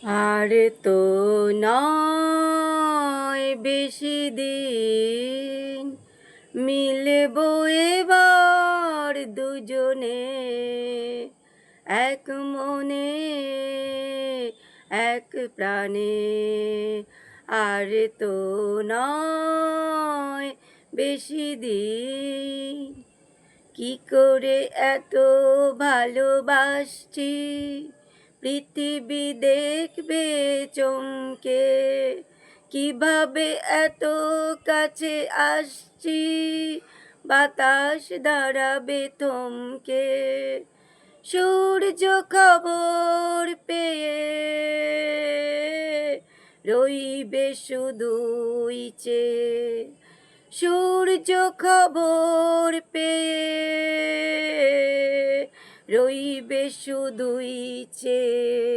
আর তো নয় বেশি দিন, মিলব এবার দুজনে, এক মনে এক প্রাণে। আর তো নয় বেশি দিন, কি করে এত ভালোবাসছি, পৃথিবী দেখবে চমকে, কিভাবে এত কাছে আসছি, বাতাস দাঁড়াবে থমকে। সূর্য খবর পেয়ে রইবে শুধুই চেয়ে, সূর্য খবর পেয়ে রইবে শুধুই চেয়ে।